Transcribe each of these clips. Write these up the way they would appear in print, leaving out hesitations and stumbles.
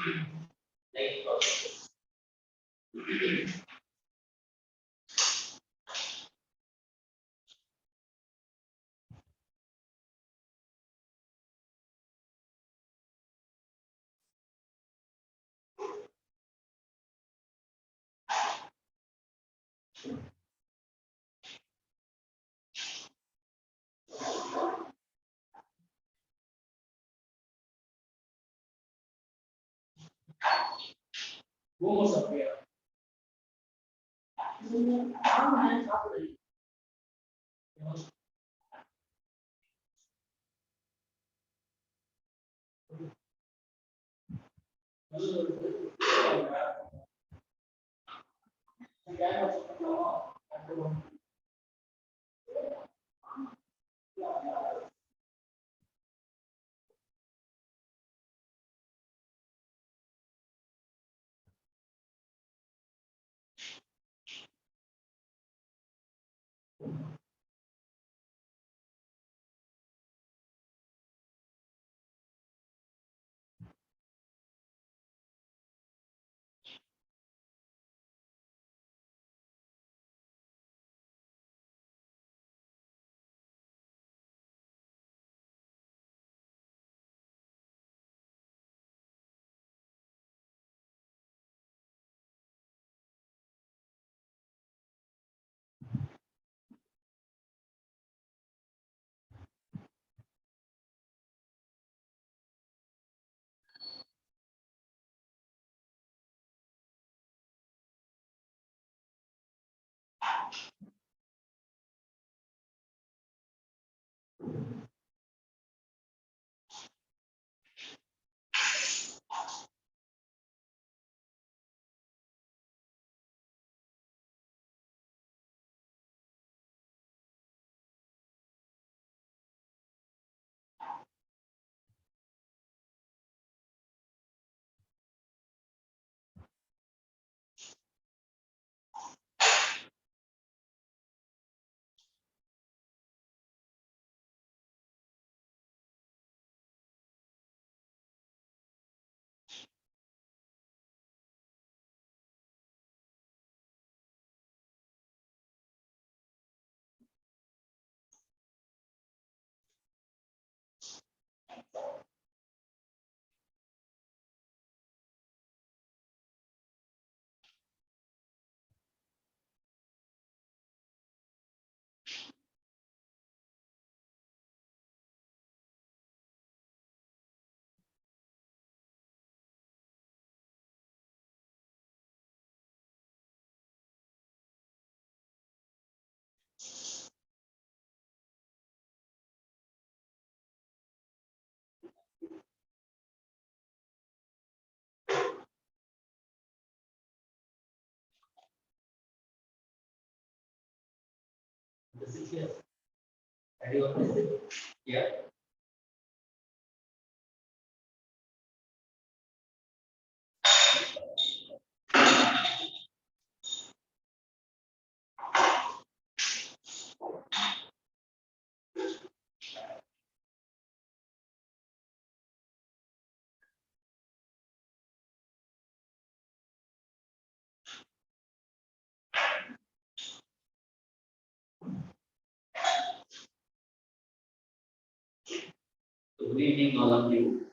Like processes. Vamos a ver. This is here. Ready on this? Yeah. So good evening, all of you.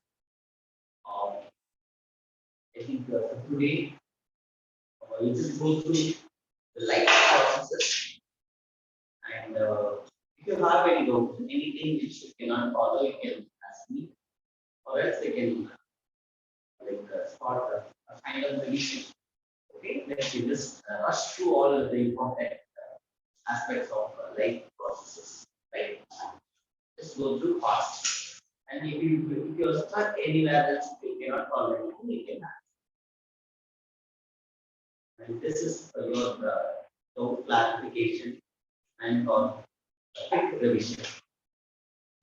I think today we just go through the life processes, and if you have any doubts, anything which you cannot follow, you can ask me, or else they can start a kind of revision. Okay, let's just rush through all of the important aspects of life processes. Right, just go through fast. And if you're stuck anywhere else, you cannot follow anything, you can ask. And this is for your doubt clarification and for quick revision.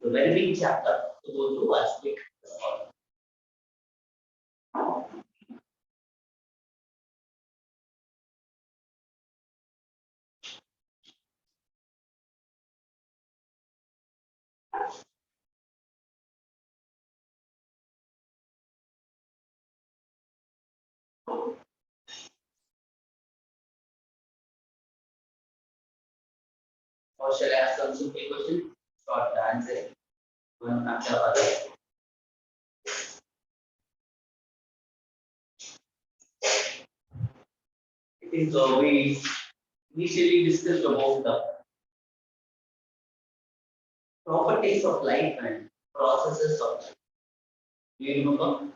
So very big chapter to go through as quick as possible. Or shall I ask some simple question? Short answer. One after other. I think we initially discussed about the properties of life and processes of life. Do you remember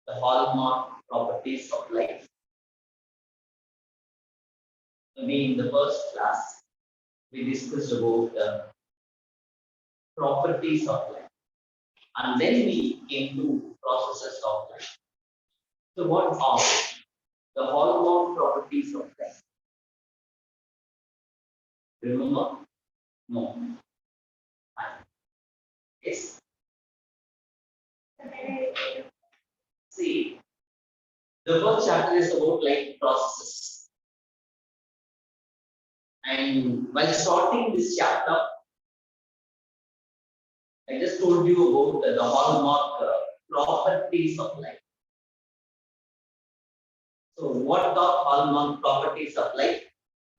the hallmark properties of life? Maybe in the first class, we discussed about the properties of life. And then we came to processes of life. So what are the hallmark properties of life? Remember? No. Yes. See, the first chapter is about life processes. And while starting this chapter, I just told you about the hallmark properties of life. So, what are hallmark properties of life?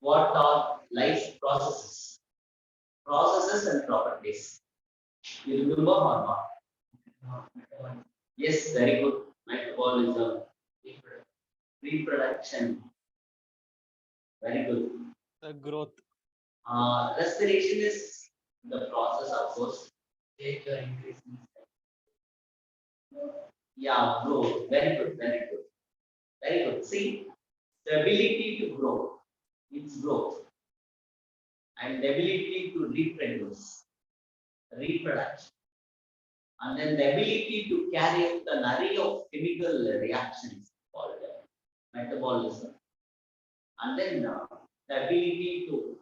What are life processes? Processes and properties. You remember or not? Yes, very good. Metabolism, reproduction. Very good. Growth. Respiration is the process, of course. Take your increase. Yeah, growth. Very good, very good. Very good. See, the ability to grow, it's growth. And the ability to reproduce, reproduction. And then the ability to carry out an array of chemical reactions called metabolism. And then the ability to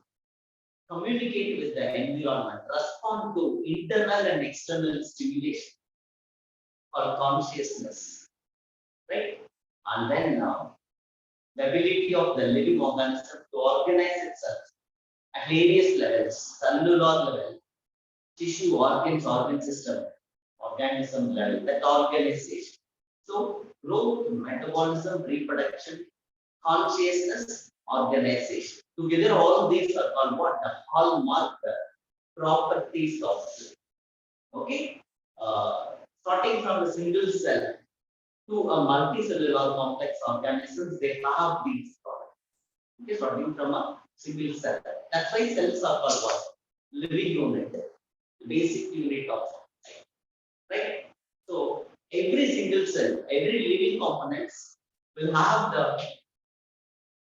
communicate with the environment, respond to internal and external stimulation or consciousness, right? And then the ability of the living organism to organize itself at various levels, cellular level, tissue, organs, organ system, organism level, that organization. So growth, metabolism, reproduction, consciousness, organization. Together, all these are called what? The hallmark properties of life. Okay? Starting from a single cell to a multicellular complex organisms, they have these properties. Okay, starting from a single cell. That's why cells are called what? Living unit, the basic unit of life. Right? So every single cell, every living components will have the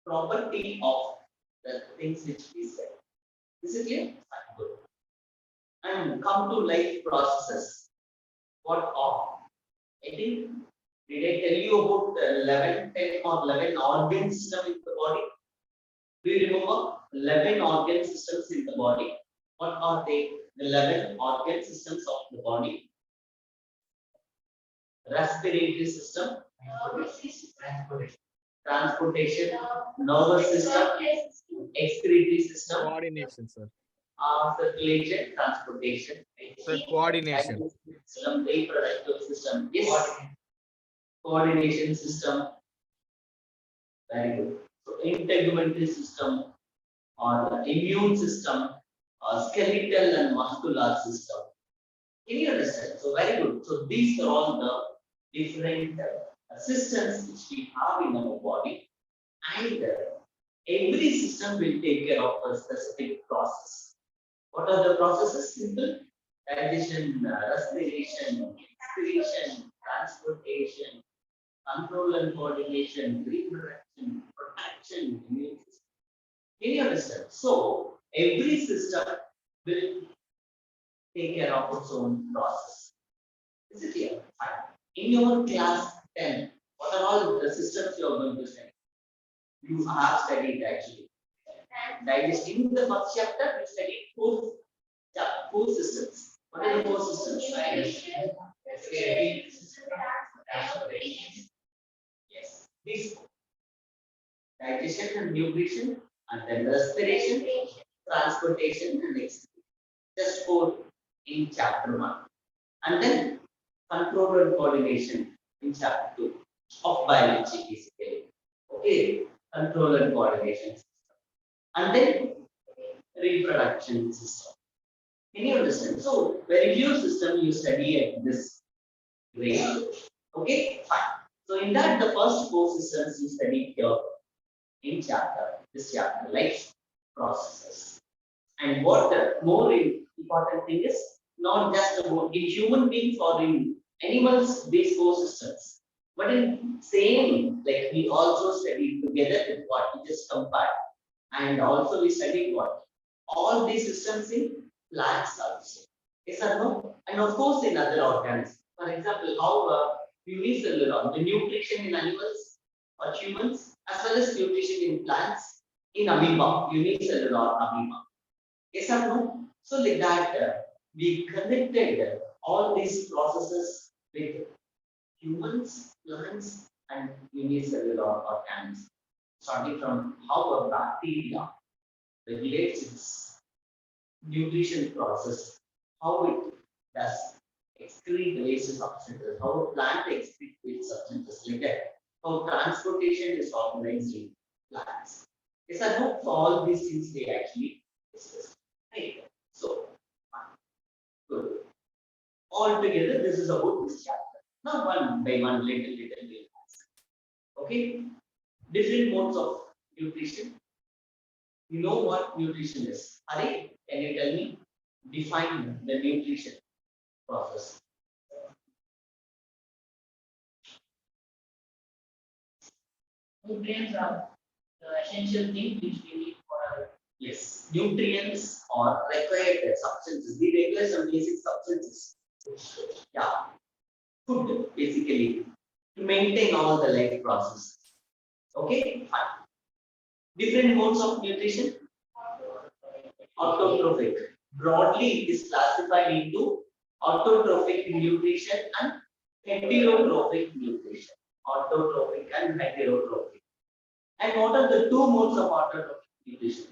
property of the things which we said. Is it clear? Good. And come to life processes. What are? I think, did I tell you about the 11, 10 or 11 organ system in the body? Do you remember 11 organ systems in the body? What are they? The 11 organ systems of the body. Respiratory system, transportation, nervous system, excretory system, Coordination, sir. circulation, transportation, Sir, coordination. digestive system, reproductive system, yes, coordination system, very good. So integumentary system, or the immune system, or skeletal and muscular system. Can you understand? So very good. So these are all the different systems which we have in our body, and every system will take care of a specific process. What are the processes? Simple: digestion, respiration, expiration, transportation, control and coordination, reproduction, protection, immune system. Can you understand? So every system will take care of its own process. Is it clear? Fine. In your class 10, what are all the systems you are going to study? You have studied actually. Digesting the first chapter, we studied four systems. What are the four systems? Digestion, yes. These four. Digestion and nutrition, and then respiration, transportation, and excretion. Just four in chapter 1. And then control and coordination in chapter 2. of biology basically. Okay, control and coordination system. And then reproduction system. Can you understand? So very few system you study at this grade. Okay, fine. So in that the first four systems you study here in this chapter, life processes. And what the more important thing is not just about in human beings or in animals, these four systems. But in same, like we also studied together with what we just compared. And also we studied what? All these systems in plants also. Yes or no? And of course in other organisms. For example, how unicellular, the nutrition in animals or humans, as well as nutrition in plants in amoeba, unicellular amoeba. Yes or no? So like that, we connected all these processes with humans, plants, and unicellular organisms, starting from how a bacteria regulates its nutrition process, how it does excrete waste substances, how a plant excretes waste substances, like that, how transportation is organized in plants. Yes or no? So all these things they actually discuss. Right. So, good. Altogether, this is about this chapter. Now, one by one, little we'll ask. Okay? Different modes of nutrition. You know what nutrition is? Hari, can you tell me? Define the nutrition process. Nutrients are the essential thing which we need for. Yes, nutrients or required substances. The regular some basic substances. Yeah, food basically to maintain all the life process. Okay, fine. Different modes of nutrition. Autotrophic. Broadly, it is classified into autotrophic nutrition and heterotrophic nutrition. Autotrophic and heterotrophic. And what are the two modes of autotrophic nutrition?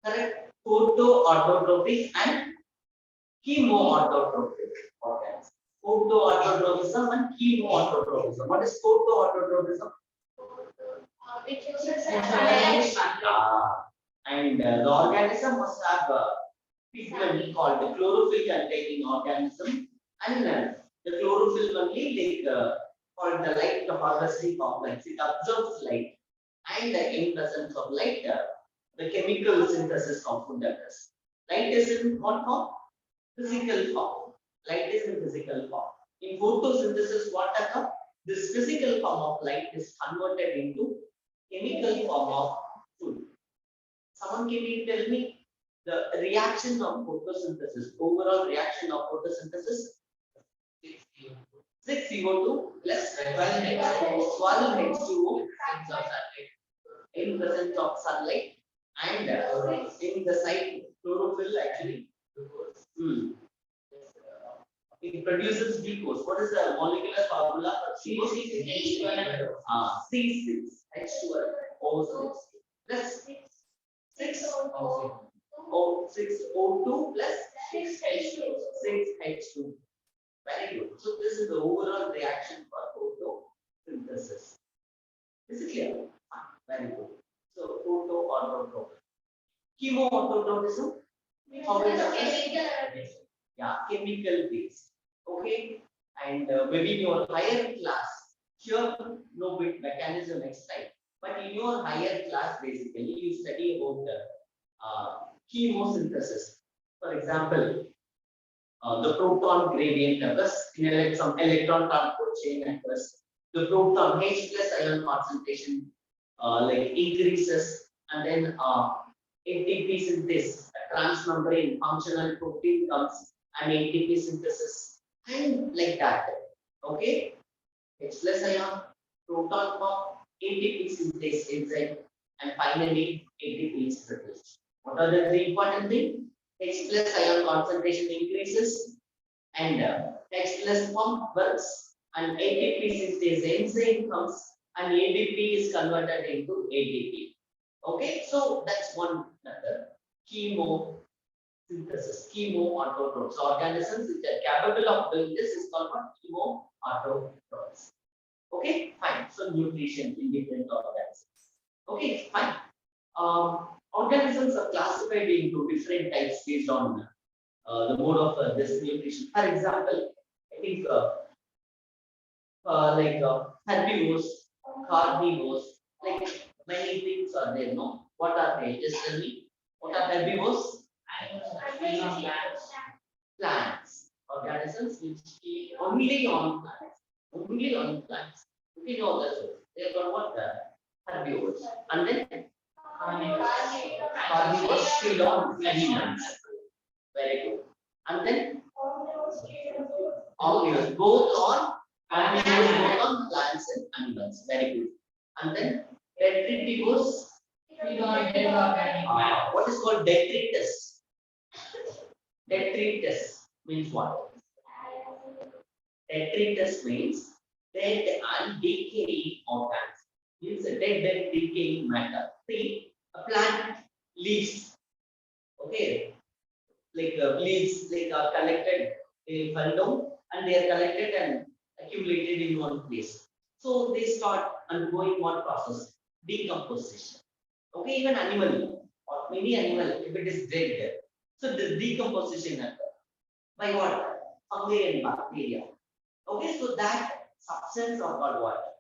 Correct. Photoautotrophic and chemoautotrophic organs. Photoautotrophism and chemoautotrophism. What is photoautotrophism? Which uses And the organism must have a pigment called the chlorophyll containing organism, and the chlorophyll only called the light harvesting complex. It absorbs light, and in presence of light, the chemical synthesis of food occurs. Light is in what form? Physical form. Light is in physical form. In photosynthesis, what occurs? This physical form of light is converted into chemical form of food. Someone can you tell me the reaction of photosynthesis, overall reaction of photosynthesis? 6 CO2 plus 12 H2O in presence of sunlight and in the site chlorophyll actually. It produces glucose. What is the molecular formula for C6H12? C6H12O6 plus 6O2 plus 6H2. Very good. So this is the overall reaction for photosynthesis. Is it clear? Very good. So photoautotrophism. Chemoautotrophism. How is it? Yeah, chemical based. Okay, and maybe in your higher class, here no bit mechanism next time. But in your higher class, basically, you study about the chemosynthesis. For example, the proton gradient occurs in some electron transport chain occurs. The proton H plus ion concentration like increases, and then ATP synthesis, a transmembrane functional protein comes and ATP synthesis, and like that. Okay, H plus ion, proton form, ATP synthase enzyme, and finally ATP is produced. What are the three important things? H plus ion concentration increases and H plus form works and ATP synthase enzyme comes and ADP is converted into ATP. Okay, so that's one method. Chemosynthesis, chemoautotrophs, organisms which are capable of doing this is called what? autotrophs. Okay, fine. So nutrition in different organisms. Okay, fine. Organisms are classified into different types based on the mode of this nutrition. For example, I think herbivores, carnivores, like many things are there. No, what are they? Just tell me. What are herbivores? Plants, organisms which feed only on plants, only on plants. We know that they are what herbivores, and then carnivores feed on animals. Very good. And then omnivores, both on omnivores, both on plants and animals. Very good. And then detritivores. What is called detritus? Detritus means what? Detritus means dead and decaying organs. Means a dead and decaying matter. See, a plant leaves. Okay, like leaves like are collected, they fell down and they are collected and accumulated in one place. So they start undergoing what process? Decomposition. Okay, even animal or many animal, if it is dead, so the decomposition occurs by what? Fungi and bacteria. Okay, so that substance are called what?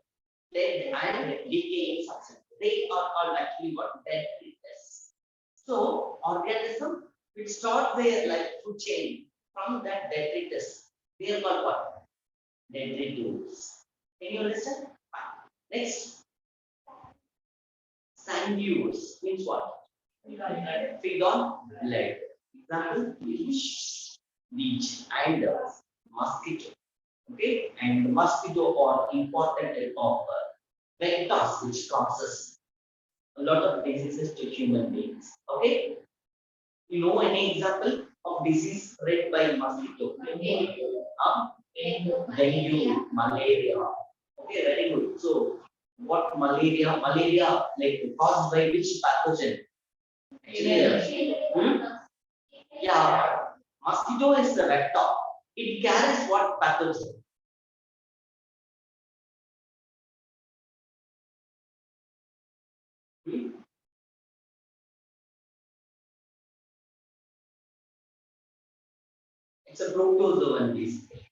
Dead and decaying substance. They are called actually what? Detritus. So organism which start their life food chain from that detritus. They are called what? Detritus. Can you understand? Fine. Next, sanguines means what? Feed on blood. Example, leech and mosquito. Okay, and mosquito are important of vectors which causes a lot of diseases to human beings. Okay, you know any example of disease spread by mosquito? Dengue, malaria. Okay, very good. So, what malaria? Malaria like caused by which pathogen? Actually, yeah, mosquito is the vector. It carries what pathogen? Hmm? It's a protozoan basically.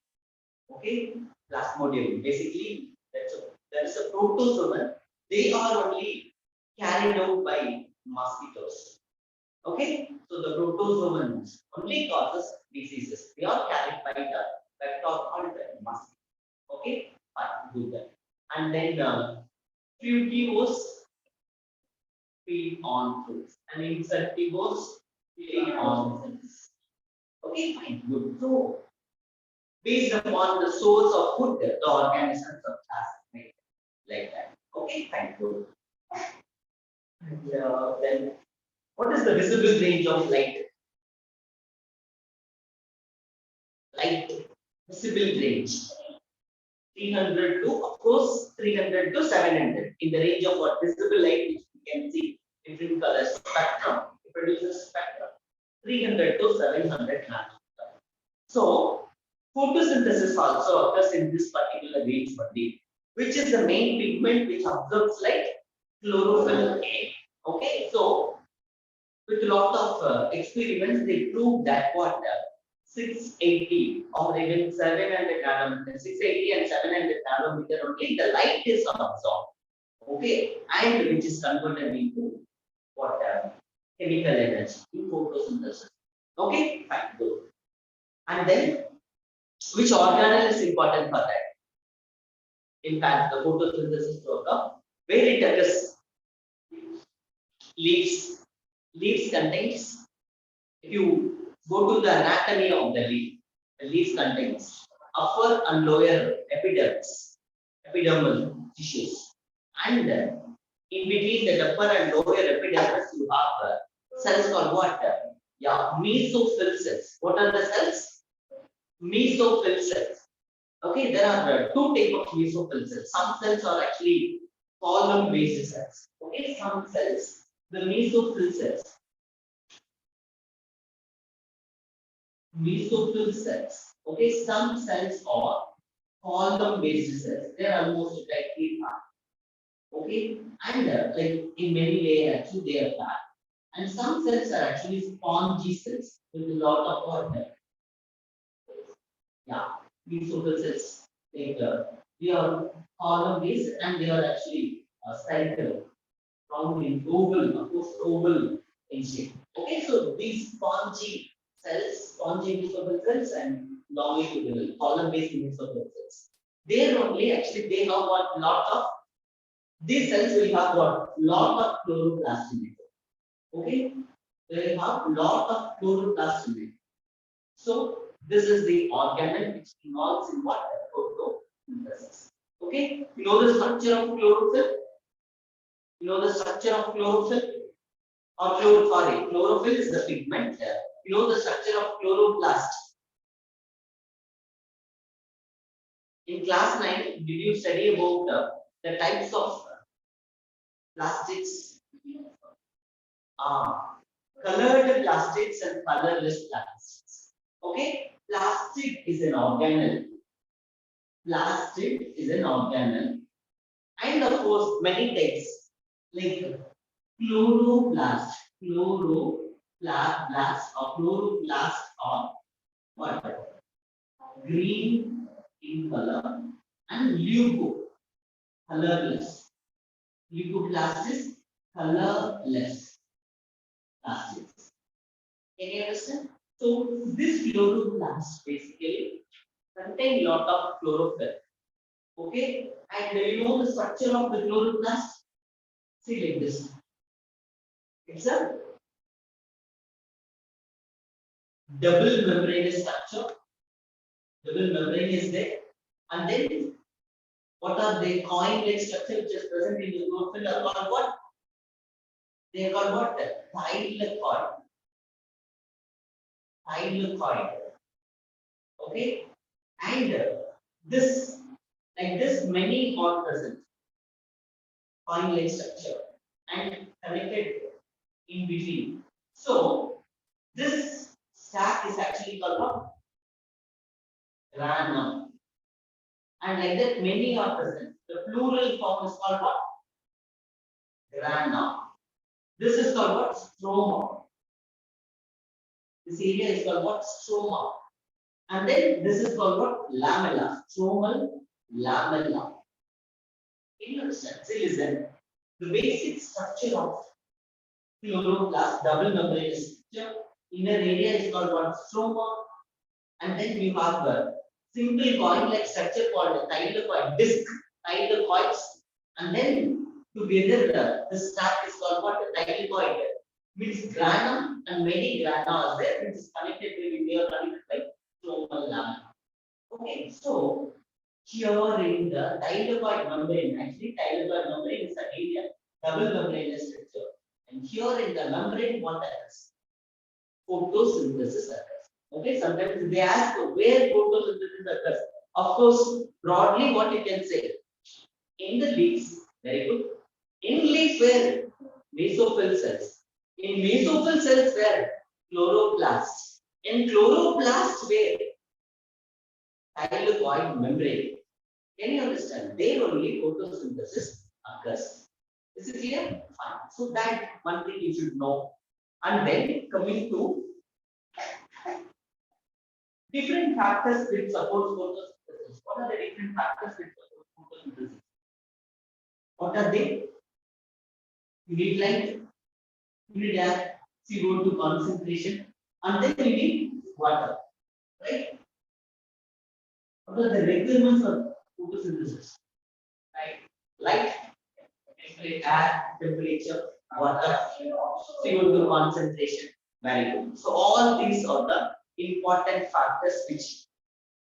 Okay, plasmodium. Basically, that's a protozoan. They are only carried out by mosquitoes. Okay, so the protozoans only causes diseases. They are carried by the vector called the mosquito. Okay, fine, good then. And then frugivores feed on fruits, and insectivores feed on fruits. Okay, fine, good. So based upon the source of food, the organisms are classified like that. Okay, fine, good. And then, what is the visible range of light? Light visible range 300 to, of course, 300 to 700 in the range of what visible light, which we can see different colors spectrum. It produces spectrum 300 to 700 nanometer. So photosynthesis also occurs in this particular range only, which is the main pigment which absorbs light, chlorophyll A. Okay, so with a lot of experiments, they proved that what 680 or even 700 nanometer, 680 and 700 nanometer only the light is absorbed. Okay, and which is converted into what chemical energy in photosynthesis. Okay, fine, good. And then which organelle is important for that? In fact, the photosynthesis to occur, where it occurs, leaves. Leaves contains, if you go to the anatomy of the leaves contains upper and lower epidermis, epidermal tissues, and in between the upper and lower epidermis, you have cells called what? Yeah, mesophyll cells. What are the cells? Mesophyll cells. Okay, there are two types of mesophyll cells. Some cells are actually column-based cells. Okay, some cells, the mesophyll cells. Mesophyll cells. Okay, some cells are column-based cells. They are almost directly apart. Okay, and like in many ways, actually they are flat. And some cells are actually spongy cells with a lot of water. Yeah, mesophyll cells. Like they are column-based and they are actually spherical, round in oval, of course, oval in shape. Okay, so these spongy mesophyll cells and longitudinal column-based mesophyll cells. They are only actually they have got lot of these cells will have got lot of chloroplast in it. Okay, they have lot of chloroplast in it. So this is the organelle which involves in what photosynthesis. Okay, you know the structure of chlorophyll. You know the structure of chlorophyll or sorry, chlorophyll is the pigment. You know the structure of chloroplast. In class 9, did you study about the types of plastics? Colored plastics and colorless plastics. Okay, plastic is an organelle. Plastic is an organelle, and of course, many types like chloroplast, chloroplast or what? Green in color and colorless. Leucoplast is colorless plastics. Can you understand? So this chloroplast basically contain lot of chlorophyll. Okay, and you know the structure of the chloroplast? See like this. It's a double membranous structure. Double membrane is there, and then what are they? Coin-like structure which is present in the chlorophyll are called what? They are called what? Thylakoid. Thylakoid. Okay, and this like this many are present. Coin-like structure and connected in between. So this stack is actually called what? Granum. And like that, many are present. The plural form is called what? Grana. This is called what? Stroma. This area is called what? Stroma. And then this is called what? Lamella. Stromal lamella. Can you understand? See, listen. The basic structure of chloroplast, double membranous structure, inner area is called what? Stroma. And then you have the simple coin-like structure called thylakoid disc, thylakoids, and then together the stack is called what? Thylakoid. Means granum and many grana are there, which is connected with they are connected by stromal lamina. Okay, so here in the thylakoid membrane, actually thylakoid membrane is an area double membranous structure, and here in the membrane, what occurs? Photosynthesis occurs. Okay, sometimes they ask where photosynthesis occurs. Of course, broadly, what you can say in the leaves, very good. In leaves, where mesophyll cells. In mesophyll cells, where chloroplast. In chloroplast, where thylakoid membrane. Can you understand? There only photosynthesis occurs. Is it clear? Fine. So that one thing you should know. And then coming to different factors which support photosynthesis. What are the different factors which support photosynthesis? What are they? You need light, you need air, CO2 concentration, and then you need water. Right? What are the requirements of photosynthesis? Right? Light, air, temperature, water, CO2 concentration. Very good. So all these are the important factors which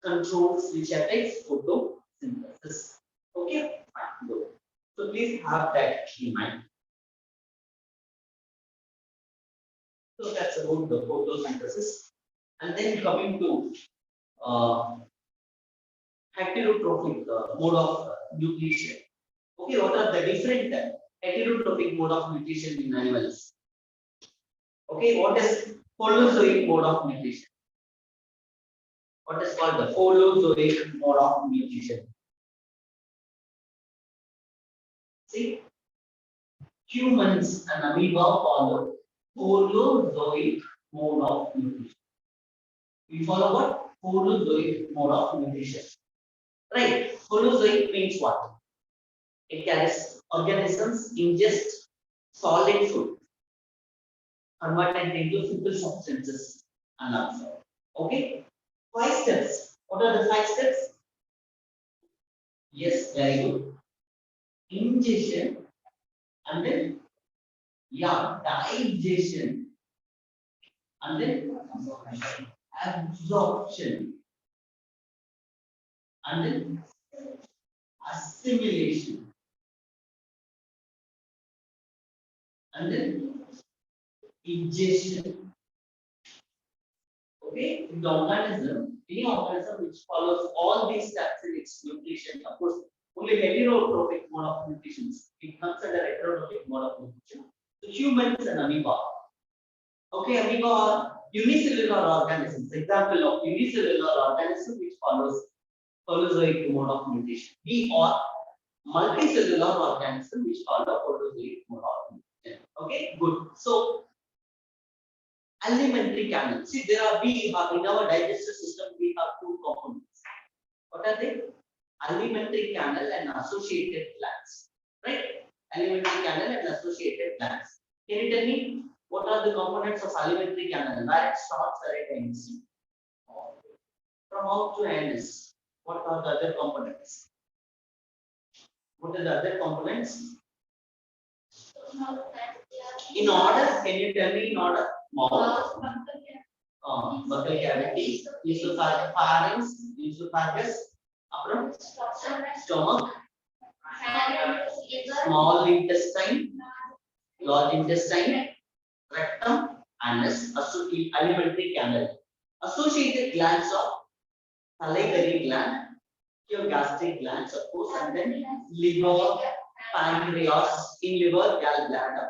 controls, which affects photosynthesis. Okay, fine, good. So please have that in mind. So that's about the photosynthesis. And then coming to heterotrophic mode of nutrition. Okay, what are the different heterotrophic mode of nutrition in animals? Okay, what is holozoic mode of nutrition? what is called the holozoic mode of nutrition. See, humans and amoeba follow holozoic mode of nutrition. We follow what? Holozoic mode of nutrition. Right? Holozoic means what? It carries organisms ingest solid food, converted into simple substances and absorb. Okay? 5 steps. What are the 5 steps? Yes, very good. Ingestion and then digestion and then absorption and then assimilation and then ingestion. Okay, in the organism, any organism which follows all these steps in its nutrition, of course, only heterotrophic mode of nutrition. It comes under heterotrophic mode of nutrition. So humans and amoeba. Okay, amoeba are unicellular organisms. Example of unicellular organism which follows holozoic mode of nutrition. We are multicellular organism which follow holozoic mode of nutrition. Okay, good. So alimentary canal. See, we have in our digestive system we have 2 components. What are they? Alimentary canal and associated glands. Right? Alimentary canal and associated glands. Can you tell me what are the components of alimentary canal? Where it starts, where it ends? From mouth to anus. What are the other components? What are the other components? In order, can you tell me in order? Mouth, buccal cavity, pharynx, esophagus, stomach, small intestine, large intestine, rectum, anus, alimentary canal. Associated glands of salivary gland, your gastric glands, of course, and then liver, pancreas, in liver, gallbladder.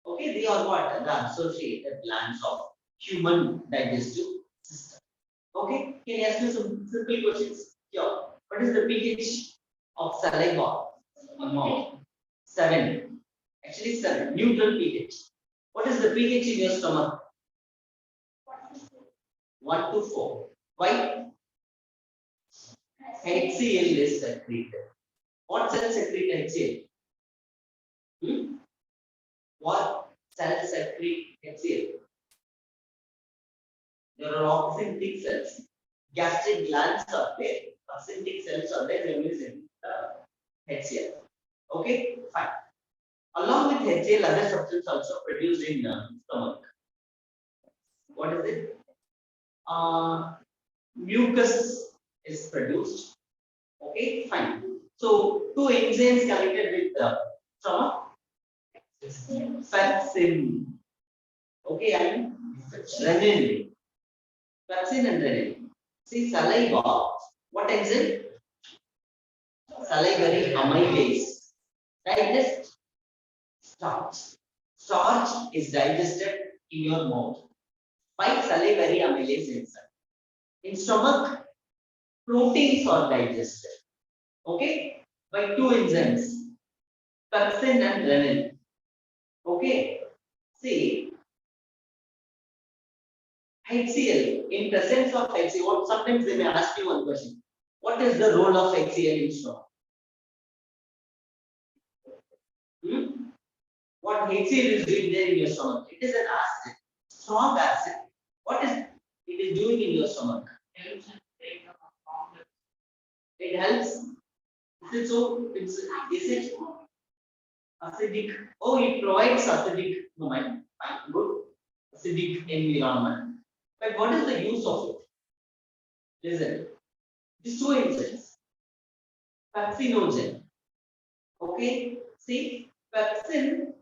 Okay, they are what? The associated glands of human digestive system. Okay, can I ask you some simple questions? Here, what is the pH of saliva? 7. Actually 7. Neutral pH. What is the pH in your stomach? 1 to 4. Why? HCl is secreted. What cells secrete HCl? What cells secrete HCl? There are oxyntic cells. Gastric glands are there. Oxyntic cells are there. They will secrete HCl. Okay, fine. Along with HCl, other substances also produced in the stomach. What is it? Mucus is produced. Okay, fine. So 2 enzymes connected with the stomach. Pepsin. Okay, and renin. Pepsin and renin. See, saliva. What enzyme? Salivary amylase. Digest starch. Starch is digested in your mouth by salivary amylase enzyme. In stomach, proteins are digested. Okay, by 2 enzymes, pepsin and renin. Okay, see, HCl, in presence of HCl, sometimes they may ask you one question. What is the role of HCl in stomach? What HCl is doing there in your stomach? It is an acid, strong acid. What is it is doing in your stomach? It helps. Is it so? Is it acidic? Oh, it provides acidic moment. Fine, good. Acidic environment. But what is the use of it? Listen. These 2 enzymes. Pepsinogen. Okay. See, pepsin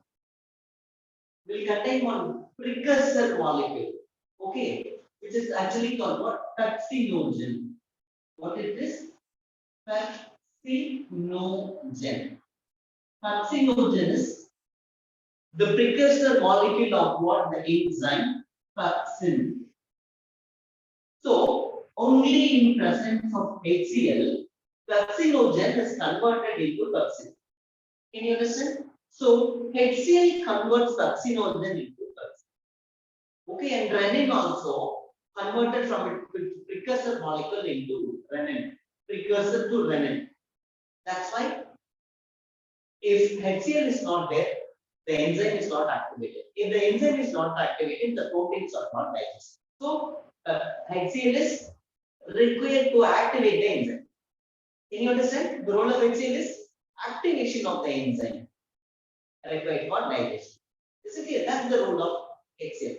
will contain one precursor molecule. Okay. Which is actually called what? Pepsinogen. What is this? Pepsinogen. Pepsinogen is the precursor molecule of what? The enzyme pepsin. So, only in presence of HCl, pepsinogen is converted into pepsin. Can you understand? So HCl converts pepsinogen into pepsin. Okay, and renin also converted from a precursor molecule into renin, precursor to renin. That's why if HCl is not there, the enzyme is not activated. If the enzyme is not activated, the proteins are not digested. So HCl is required to activate the enzyme. Can you understand? The role of HCl is activation of the enzyme required for digestion. Is it clear? That's the role of HCl.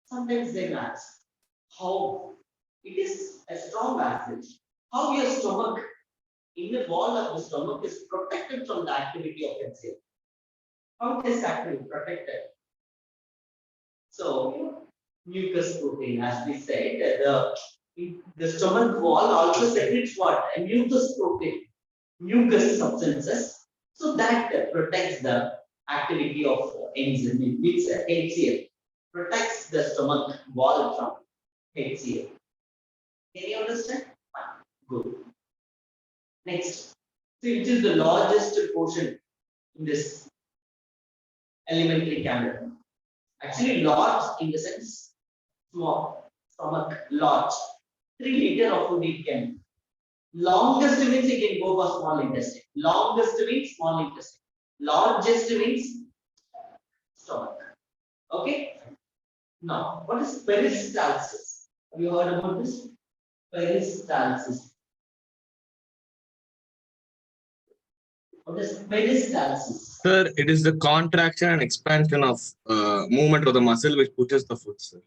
Sometimes they ask how it is a strong acid. How your stomach, in the wall of the stomach, is protected from the activity of HCl. How it is actually protected? So, mucus protein, as we said, the stomach wall also secretes what? A mucus protein, mucus substances. So that protects the activity of enzyme, which HCl protects the stomach wall from HCl. Can you understand? Good. Next, see which is the largest portion in this alimentary cavity. Actually, large in the sense small, stomach large. 3 liters of food it can. Longest means it can go for small intestine. Longest means small intestine. Largest means stomach. Okay. Now, what is peristalsis? Have you heard about this? Peristalsis. What is peristalsis? Sir, it is the contraction and expansion of movement of the muscle which pushes the foot, sir.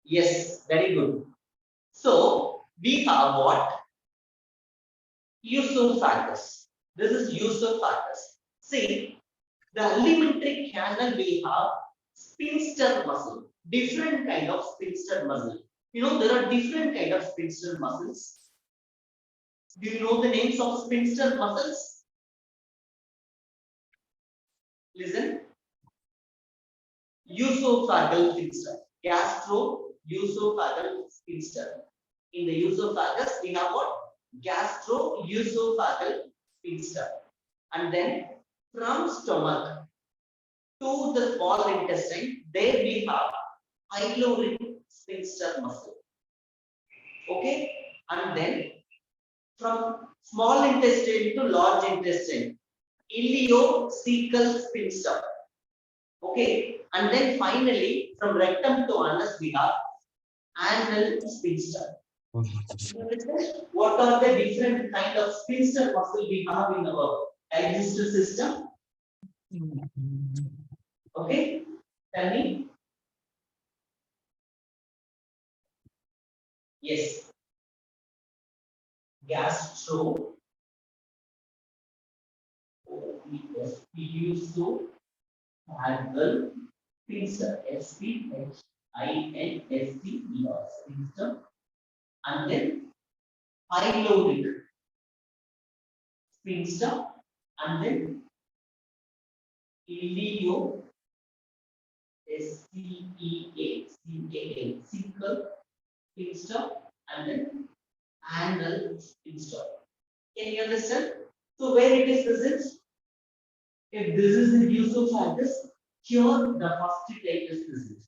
Yes, very good. So we have what? Esophagus. This is esophagus. See, the alimentary canal we have sphincter muscle. Different kind of sphincter muscle. You know there are different kind of sphincter muscles. Do you know the names of sphincter muscles? Listen. Esophageal sphincter, gastro-esophageal sphincter. In the esophagus, we have what? Gastro-esophageal sphincter. And then from stomach to the small intestine, there we have pyloric sphincter muscle. Okay? And then from small intestine to large intestine, ileocecal sphincter. Okay, and then finally from rectum to anus we have anal sphincter. What are the different kind of sphincter muscle we have in our digestive system? Okay, tell me. Yes. Gastro. Esophageal sphincter, sphincter, sphincter, and then pyloric sphincter, and then ileo, cecal sphincter, and then anal sphincter. Can you understand? So where it is present? If this is the esophagus, here the first type is present,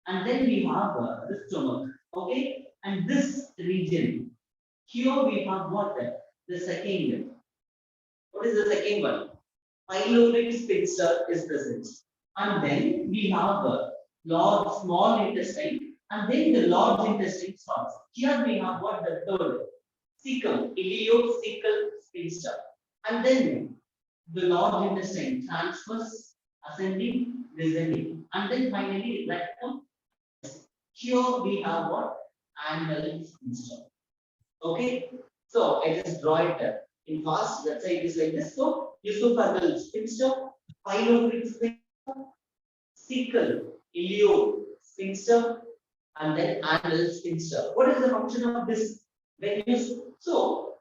and then we have the stomach. Okay, and this region here we have what? The second. What is the second one? Pyloric sphincter is present, and then we have large small intestine, and then the large intestine starts. Here we have what? The third, cecum, ileocecal sphincter, and then the large intestine transverse, ascending, descending, and then finally rectum. Here we have what? Anal sphincter. Okay, so I just draw it in fast. Let's say it is like this. So esophageal sphincter, pyloric sphincter, cecal, ileo sphincter, and then anal sphincter. What is the function of this? So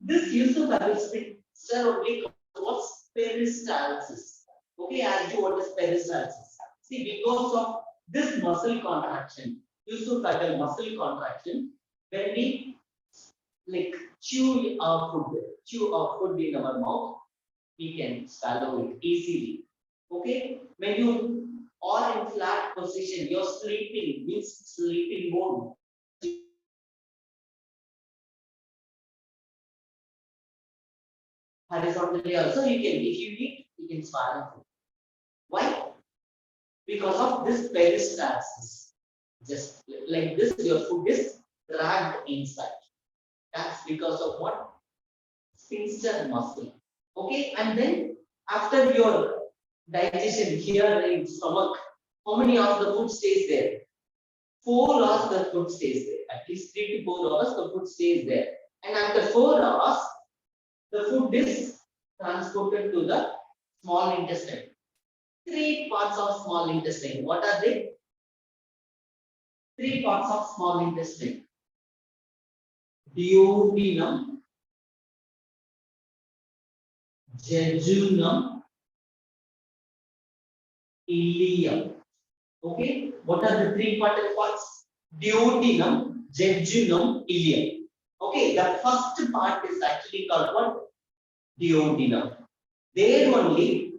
this esophageal sphincter only causes peristalsis. Okay, ask you what is peristalsis. See, because of this muscle contraction, esophageal muscle contraction, when we like chew our food in our mouth, we can swallow it easily. Okay, when you are in flat position, you're sleeping, means sleeping mode. Horizontally also you can, if you eat, you can swallow food. Why? Because of this peristalsis. Just like this, your food is dragged inside. That's because of what? Sphincter muscle. Okay, and then after your digestion here in stomach, how many hours the food stays there? 4 hours the food stays there. At least 3 to 4 hours the food stays there. And after 4 hours, the food is transported to the small intestine. Three parts of small intestine. What are they? Three parts of small intestine. Duodenum, jejunum, ileum. Okay, what are the three important parts? Duodenum, jejunum, ileum. Okay, the first part is actually called what? Duodenum. There only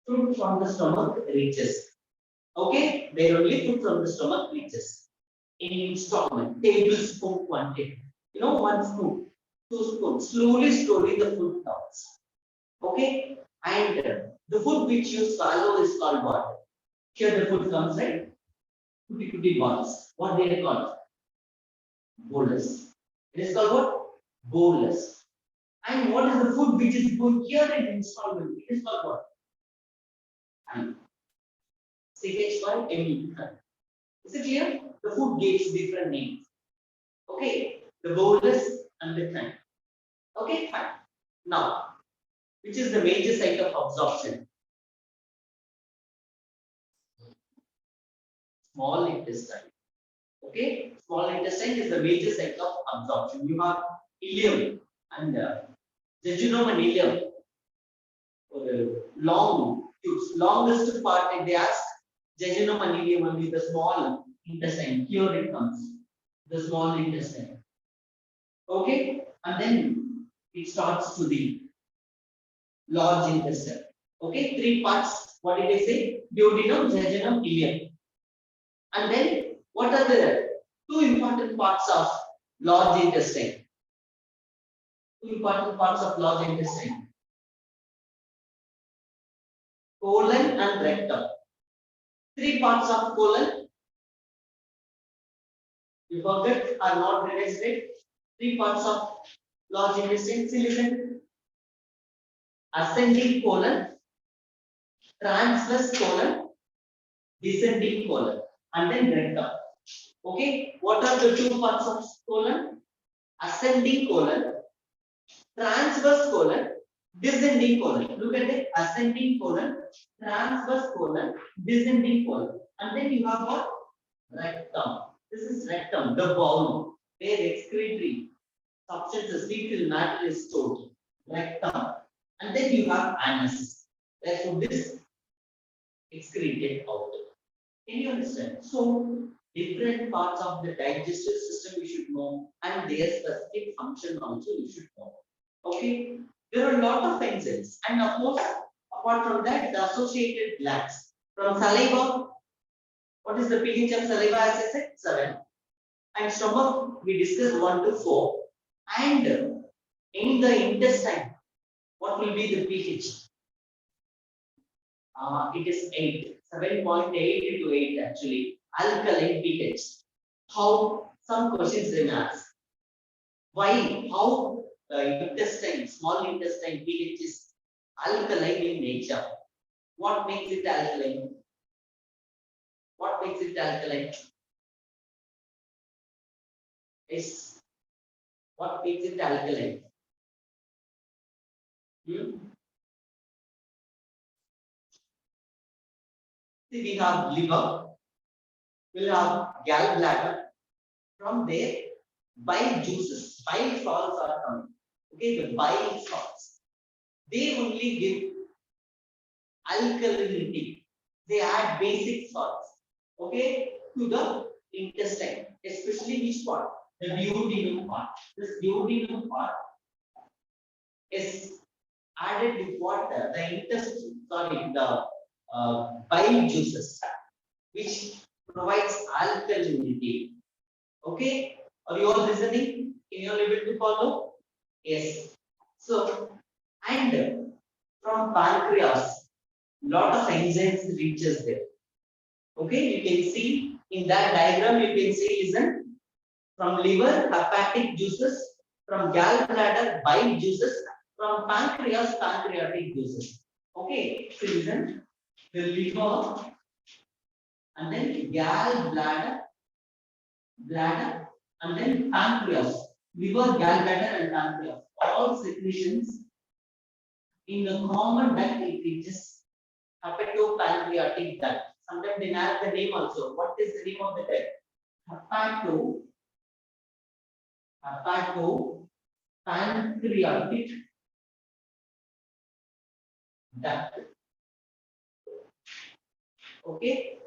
food from the stomach reaches. Okay, there only food from the stomach reaches. In installment, tablespoon quantity. You know, 1 spoon, 2 spoons. Slowly the food comes. Okay, and the food which you swallow is called what? Here the food comes, right? Kuti balls. What they are called? Bolus. It is called what? Bolus. And what is the food which is going here in installment? It is called what? And CHYME. Is it clear? The food gives different names. Okay, the bolus and the time. Okay, fine. Now, which is the major site of absorption? Small intestine. Okay, small intestine is the major site of absorption. You have ileum and jejunum and ileum. Long tubes, longest part, if they ask, jejunum and ileum will be the small intestine. Here it comes, the small intestine. Okay, and then it starts to the large intestine. Okay, three parts. What did I say? Duodenum, jejunum, ileum. And then what are the two important parts of large intestine? Two important parts of large intestine. Colon and rectum. Three parts of colon. You forget or not realized it? Three parts of large intestine. See, listen. Ascending colon, transverse colon, descending colon, and then rectum. Okay, what are the two parts of colon? Ascending colon, transverse colon, descending colon. Look at it, ascending colon, transverse colon, descending colon. And then you have what? Rectum. This is rectum, the bowl where excretory substances, fecal matter is stored. Rectum. And then you have anus, where food is excreted out. Can you understand? So, different parts of the digestive system you should know, and their specific function also you should know. Okay, there are a lot of enzymes, and of course, apart from that, the associated glands. From saliva, what is the pH of saliva? As I said, 7. And stomach, we discussed 1 to 4. And in the intestine, what will be the pH? It is 8, 7.8 to 8 actually. Alkaline pH. How? Some questions they may ask. Why? How the intestine, small intestine pH is alkaline in nature? What makes it alkaline? What makes it alkaline? Is what makes it alkaline? See, we have liver, we'll have gallbladder. From there, bile juices, bile salts are coming. Okay, the bile salts. They only give alkalinity. They add basic salts. Okay, to the intestine, especially which part? the duodenum part. This duodenum part is added with water, the intestine, sorry, the bile juices, which provides alkalinity. Okay, are you all listening? Can you all able to follow? Yes. So, and from pancreas, lot of enzymes reaches there. Okay, you can see in that diagram, you can see, listen, from liver, hepatic juices, from gallbladder, bile juices, from pancreas, pancreatic juices. Okay, so listen, the liver and then gallbladder, bladder, and then pancreas, liver, gallbladder, and pancreas, all secretions in the common duct it reaches hepatopancreatic duct. Sometimes they add the name also. What is the name of the duct? Hepatopancreatic duct. Okay.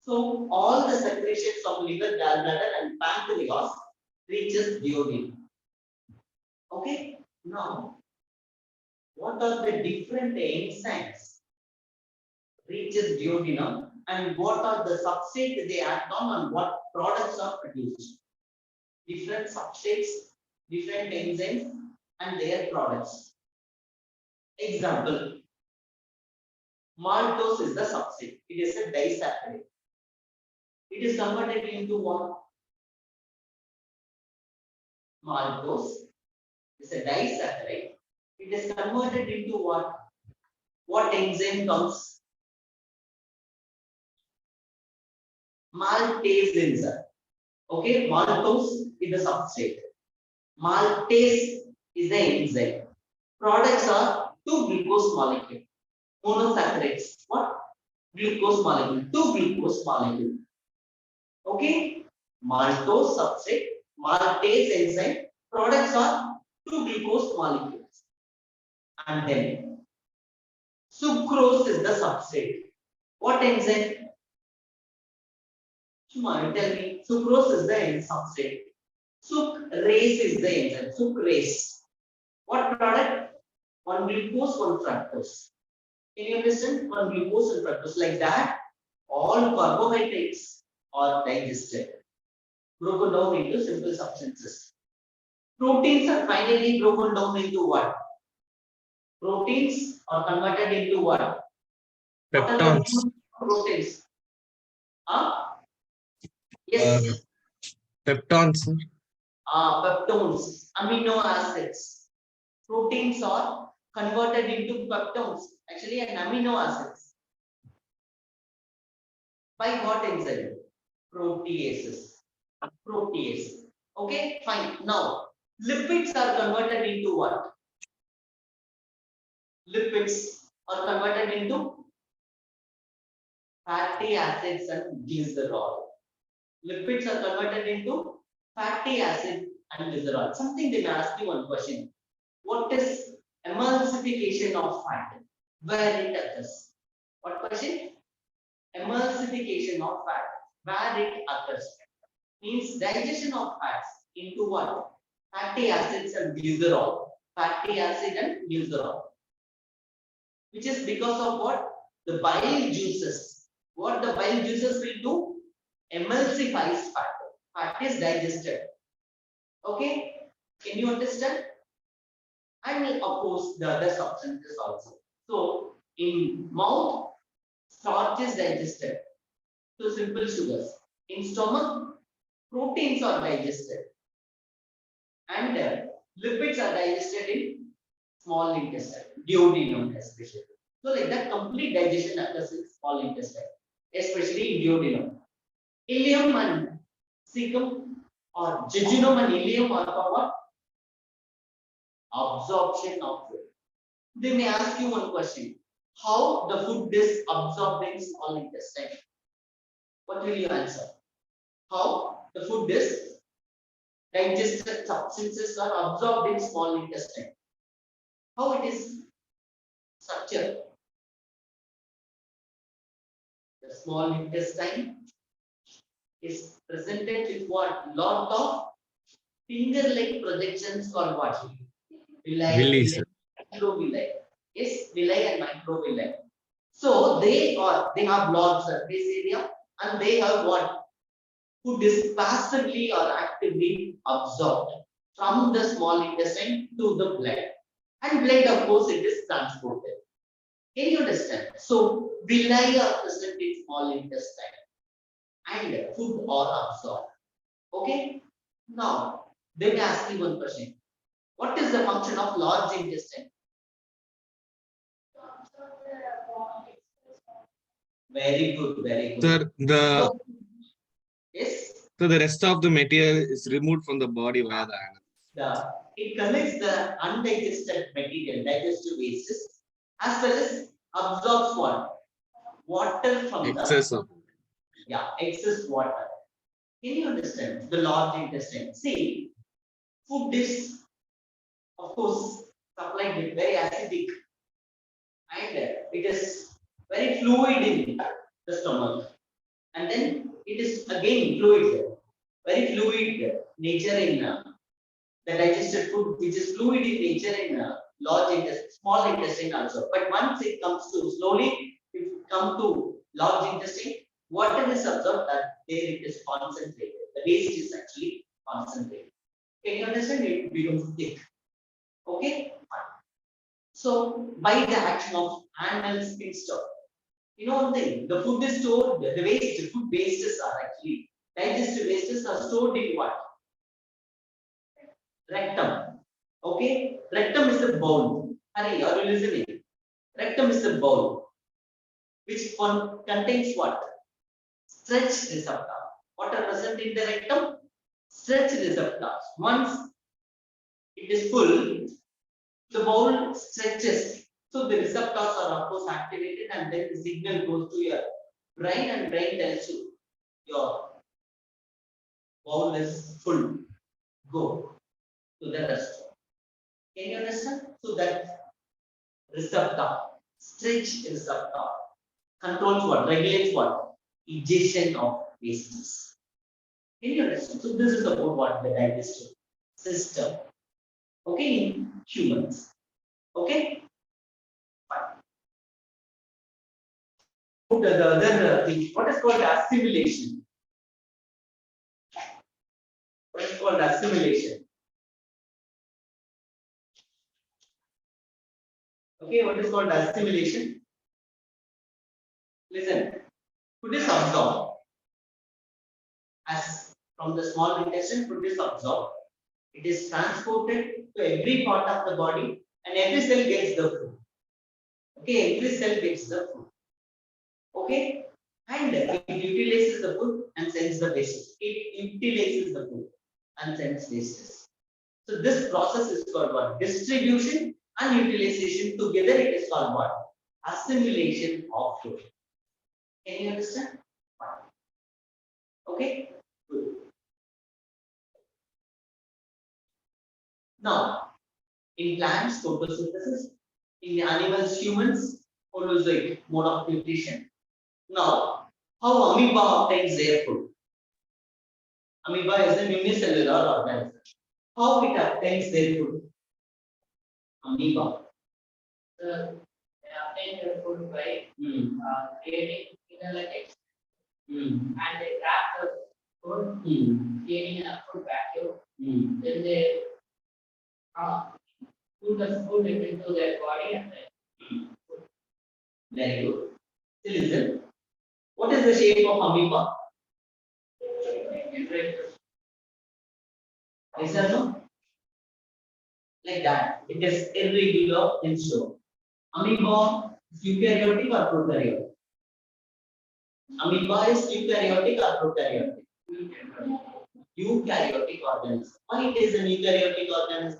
So all the secretions of liver, gallbladder, and pancreas reaches duodenum. Okay. Now, what are the different enzymes reaches duodenum, and what are the substrates they act on, and what products are produced? Different substrates, different enzymes, and their products. Example, maltose is the substrate. It is a disaccharide. It is converted into what? Maltose is a disaccharide. It is converted into what? What enzyme comes? Maltase enzyme. Okay, maltose is the substrate. Maltase is the enzyme. Products are two glucose molecule. Monosaccharides. What? Glucose molecule. Two glucose molecule. Okay. Maltose substrate. Maltase enzyme. Products are two glucose molecules. And then sucrose is the substrate. What enzyme? Shuma, tell me. Sucrose is the substrate. Sucrase is the enzyme. Sucrase. What product? One glucose, one fructose. Can you understand? One glucose and fructose. Like that, all carbohydrates are digested, broken down into simple substances. Proteins are finally broken down into what? Proteins are converted into what? What are the Peptones. proteins? Ah, Uh, yes. Peptones, sir. Peptones, amino acids. Proteins are converted into peptones, actually an amino acids. By what enzyme? Proteases. Protease. Okay, fine. Now, lipids are converted into what? Lipids are converted into fatty acids and glycerol. Lipids are converted into fatty acid and glycerol. Something they may ask you one question. What is emulsification of fat? Where it occurs? What question? Emulsification of fat. Where it occurs? Means digestion of fats into what? Fatty acids and glycerol. Fatty acid and glycerol. Which is because of what? The bile juices. What the bile juices will do? Emulsifies fat. Fat is digested. Okay? Can you understand? And of course the other substances also. So in mouth, starch is digested. So simple sugars. In stomach, proteins are digested. And lipids are digested in small intestine, duodenum especially. So like that complete digestion occurs in small intestine, especially in duodenum. Ileum and cecum or jejunum and ileum are for what? Absorption of food. They may ask you one question. How the food is absorbed in small intestine? What will you answer? How the food is digested substances are absorbed in small intestine? How it is structured? The small intestine is presented with what? Lot of finger-like projections called what? Villi, Villi, sir. microvilli. Yes, villi and microvilli. So they have large surface area and they have what? Food is passively or actively absorbed from the small intestine to the blood. And blood, of course, it is transported. Can you understand? So villi are present in small intestine and food are absorbed. Okay? Now, let me ask you one question. What is the function of large intestine? Very good, very good. Sir, So, yes, so the rest of the material is removed from the body via the anus. it collects the undigested material, digestive wastes, as well as absorbs what? Water from Excess of excess water. Can you understand the large intestine? See, food is, of course, supplied with very acidic and it is very fluid in the stomach. And then it is again fluid, very fluid nature in the digested food, which is fluid in nature in large intestine, small intestine also. But once it comes to slowly, if it comes to large intestine, water is absorbed that there it is concentrated. The waste is actually concentrated. Can you understand? It becomes thick. Okay? Fine. So by the action of anal sphincter, you know one thing, the food is stored, the waste, food wastes are actually, digestive wastes are stored in what? Rectum. Okay? Rectum is the bowel. Hurry, are you listening? Rectum is the bowel, which contains what? Stretch receptor. What are present in the rectum? Stretch receptors. Once it is full, the bowel stretches. So the receptors are of course activated and then the signal goes to your brain and brain tells you your bowel is full. Go to the restroom. Can you understand? So that receptor, stretch receptor, controls what? Regulates what? Ejection of wastes. Can you understand? So this is about what the digestive system. Okay, in humans. Okay? Fine. The other thing, what is called assimilation? What is called assimilation? Okay, what is called assimilation? Listen, food is absorbed as from the small intestine, food is absorbed. It is transported to every part of the body and every cell gets the food. Okay, every cell gets the food. Okay, and it utilizes the food and sends the wastes. It utilizes the food and sends wastes. So this process is called what? Distribution and utilization together. It is called what? Assimilation of food. Can you understand? Okay, good. Now, in plants, photosynthesis, in animals, humans, holozoic mode of nutrition. Now, how amoeba obtains their food? Amoeba is a unicellular organism. How it obtains their food? Amoeba. They obtain their food by creating inner-like and they trap the food, creating a food vacuum. Then they put the food into their body and then Very good. Still listen. What is the shape of amoeba? Yes or no? Like that. It is irregular in shape. Amoeba is eukaryotic or prokaryotic? Amoeba is eukaryotic or prokaryotic? Eukaryotic organism. Why it is an eukaryotic organism?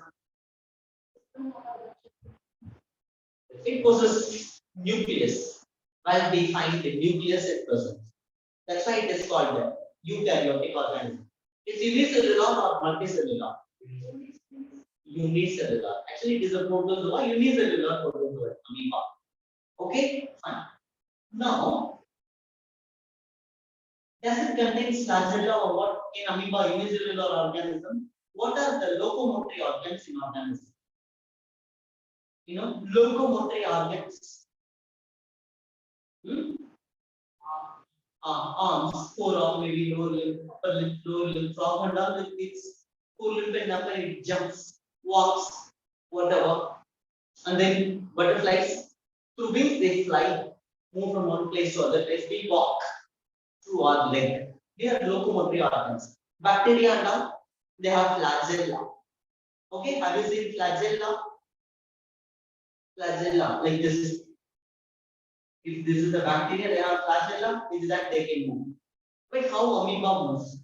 It possesses nucleus. While we find the nucleus at present. That's why it is called a eukaryotic organism. It's unicellular or multicellular? Unicellular. Actually, it is a protozoa, unicellular protozoa, amoeba. Okay, fine. Now, does it contain flagella or what in amoeba unicellular organism? what are the locomotory organs in organism? You know, locomotory organs. Hmm? Arms, forearm, maybe lower limb, upper limb, lower limb, frog and all with its forelimb and upper it jumps, walks, whatever. And then butterflies, through wings they fly, move from one place to other place. We walk through our leg. They are locomotory organs. Bacteria and all, they have flagella. Okay, have you seen flagella? Flagella, like this. If this is the bacteria, they have flagella, is that they can move. But how amoeba moves?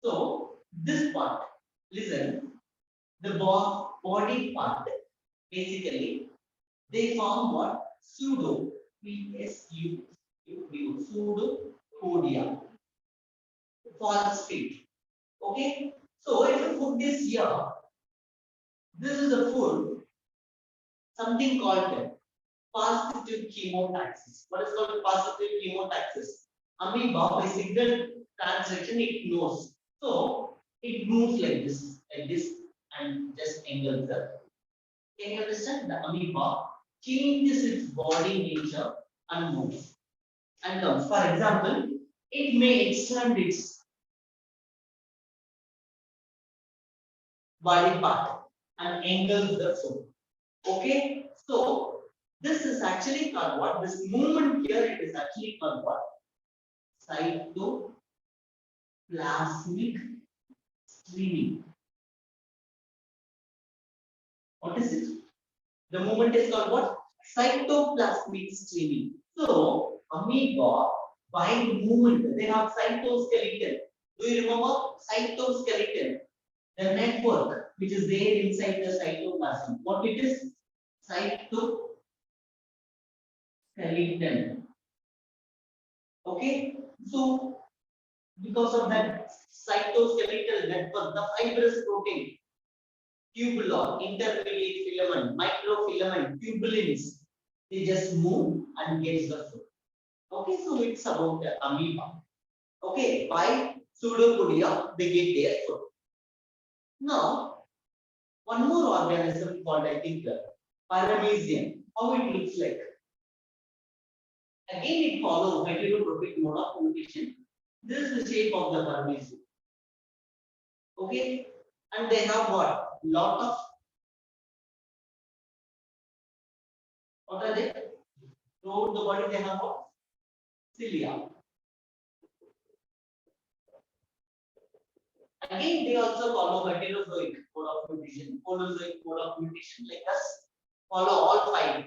So, this part, listen, the body part, basically, they form what? Pseudo, pseudopodia, false feet. Okay? So, if the food is here, this is the food, something called positive chemotaxis. What is called positive chemotaxis? Amoeba, by signal transaction, it knows. So, it moves like this, and just engulfs the. Can you understand? The amoeba changes its body nature and moves and comes. For example, it may extend its body part and engulf the food. Okay, so this is actually called what? This movement here, it is actually called what? Cytoplasmic streaming. What is it? The movement is called what? Cytoplasmic streaming. So, amoeba, by movement, they have cytoskeleton. Do you remember cytoskeleton? The network which is there inside the cytoplasm. What it is? Cytoskeleton. Okay, so because of that cytoskeletal network, the fibrous protein, tubular, intermediate filament, microfilament, tubulins, they just move and get the food. Okay, so it's about the amoeba. Okay, by pseudopodia, they get their food. Now, one more organism called, I think, paramecium. How it looks like? Again, it follows heterotrophic mode of nutrition. This is the shape of the paramecium. Okay, and they have what? Lot of, what are they? Throughout the body, they have what? Cilia. Again, they also follow heterozoic mode of nutrition, holozoic mode of nutrition, like us, follow all five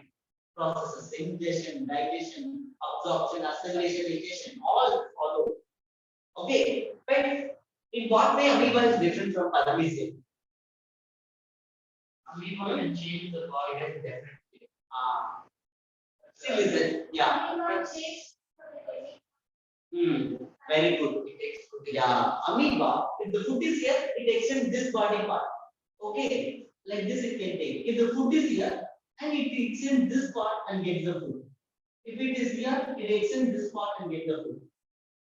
processes: ingestion, digestion, absorption, assimilation, digestion, all follow. Okay, but in what way amoeba is different from paramecium? Amoeba can change the body definitely. See, listen, yeah. Very good. It takes food. Yeah, amoeba, if the food is here, it extends this body part. Okay, like this it can take. If the food is here, and it extends this part and gets the food. If it is here, it extends this part and gets the food.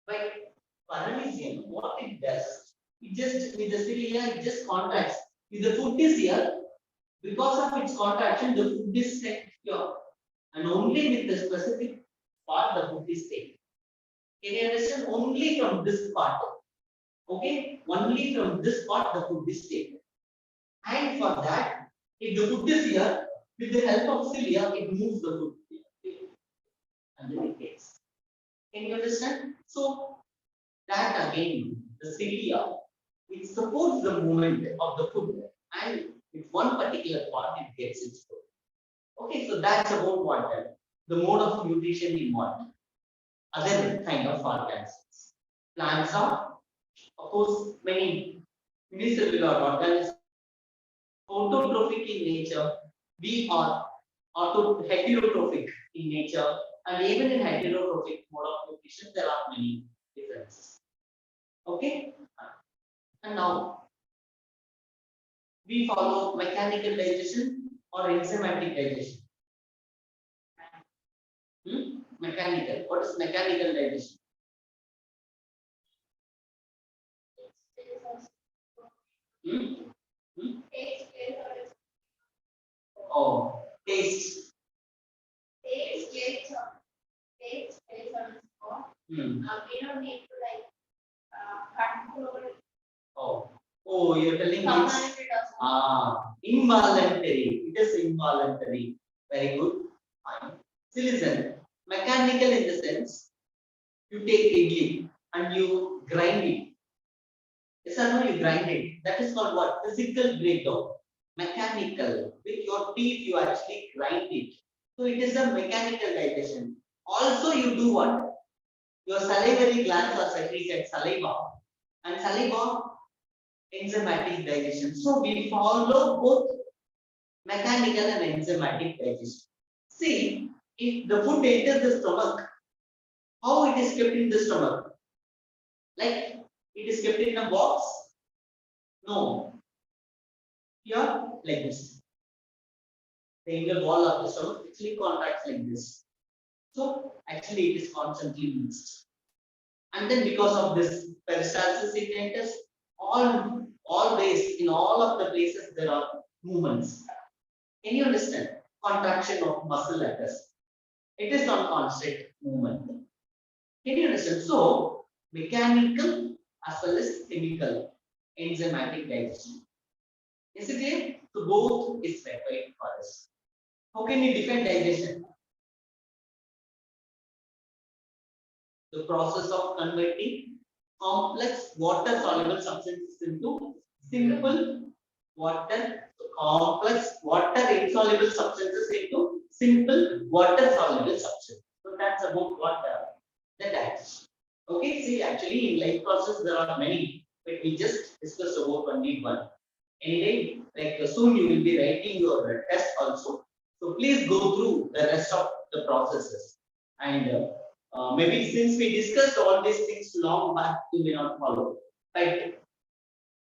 But paramecium, what it does, it just with the cilia, it just contracts. If the food is here, because of its contraction, the food is set here, and only with the specific part the food is taken. Can you understand? Only from this part. Okay, only from this part the food is taken. And for that, if the food is here, with the help of cilia, it moves the food here. And then it takes. Can you understand? So that again, the cilia, it supports the movement of the food, and with one particular part it gets its food. Okay, so that's about what the mode of nutrition in what other kind of organisms. Plants are, of course, many unicellular organisms, autotrophic in nature. We are heterotrophic in nature, and even in heterotrophic mode of nutrition, there are many differences. Okay, and now we follow mechanical digestion or enzymatic digestion. Mechanical. What is mechanical digestion? Hmm? Hmm? Taste, place, or Oh, taste. taste, place, or taste, place, or spot. Hmm. We don't need to like control Oh, oh, you're telling it's commanded or something. involuntary. It is involuntary. Very good. Fine. So listen, mechanical in the sense you take idli and you grind it. Yes or no, you grind it. That is called what? Physical breakdown. Mechanical. With your teeth, you actually grind it. So it is a mechanical digestion. Also, you do what? Your salivary glands are secreted saliva, and saliva enzymatic digestion. So we follow both mechanical and enzymatic digestion. See, if the food enters the stomach, how it is kept in the stomach? Like it is kept in a box? No. Here, like this. The inner wall of the stomach actually contracts like this. So actually it is constantly mixed. And then because of this peristalsis, it enters always in all of the places there are movements. Can you understand? Contraction of muscle letters. It is not constant movement. Can you understand? So, mechanical as well as chemical enzymatic digestion. Is it clear? So, both is required for us. How can you define digestion? The process of converting complex water soluble substances into simple water complex water insoluble substances into simple water soluble substance. So that's about what the digestion. Okay, see actually in life process there are many, but we just discussed about only one. Anyway, like soon you will be writing your test also. So please go through the rest of the processes. And maybe since we discussed all these things long back, you may not follow. But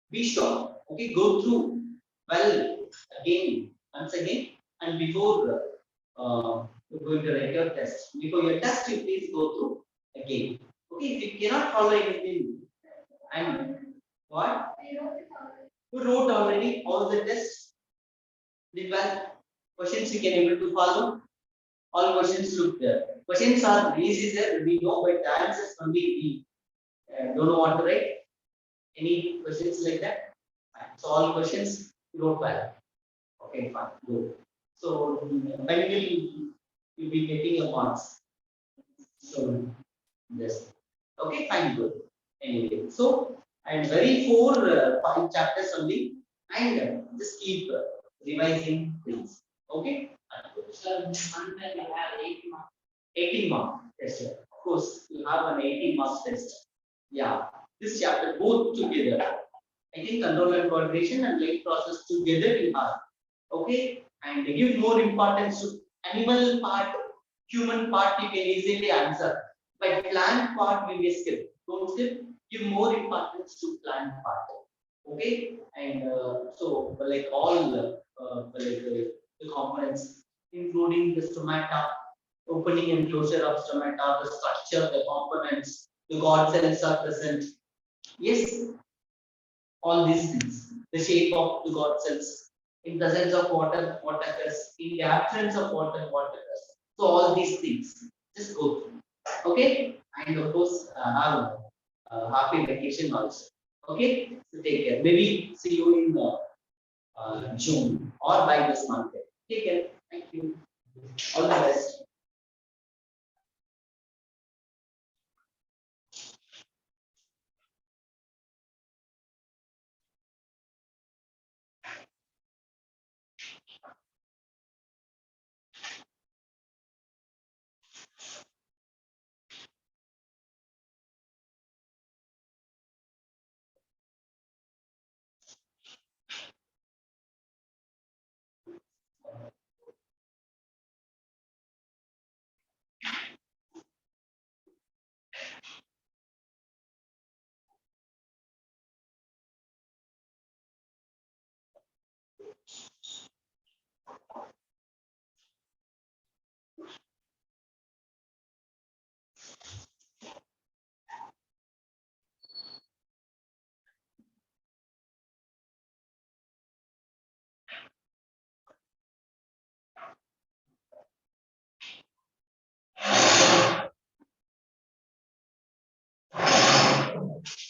be sure, okay, go through well again, once again, and before you're going to write your test. Before your test, you please go through again. Okay, if you cannot follow anything, and what? You wrote already all the tests. Did well. Questions you can able to follow. All questions look there. Questions are easy there. We know, but the answers only we don't know what to write. Any questions like that? Fine. So all questions you wrote well. Okay, fine, good. So when you'll be getting your marks. So yes. Okay, fine, good. Anyway, so and very four five chapters only, and just keep revising things. Okay. So one time we have 8 months. 18 mark test. Of course, you have an 18 marks test. Yeah, this chapter both together. I think control and coordination and life process together you have. Okay, and give more importance to animal part, human part you can easily answer. But plant part we may skip. Don't skip. Give more importance to plant part. Okay, and so like all the components, including the stomata, opening and closure of stomata, the structure, the components, the God cells are present. Yes, all these things. The shape of the God cells. In presence of water, what occurs. In the absence of water, what occurs. So all these things. Just go through. Okay? And of course, have a happy vacation also. Okay? So take care. Maybe see you in June or by this month. Take care. Thank you. All the best. much.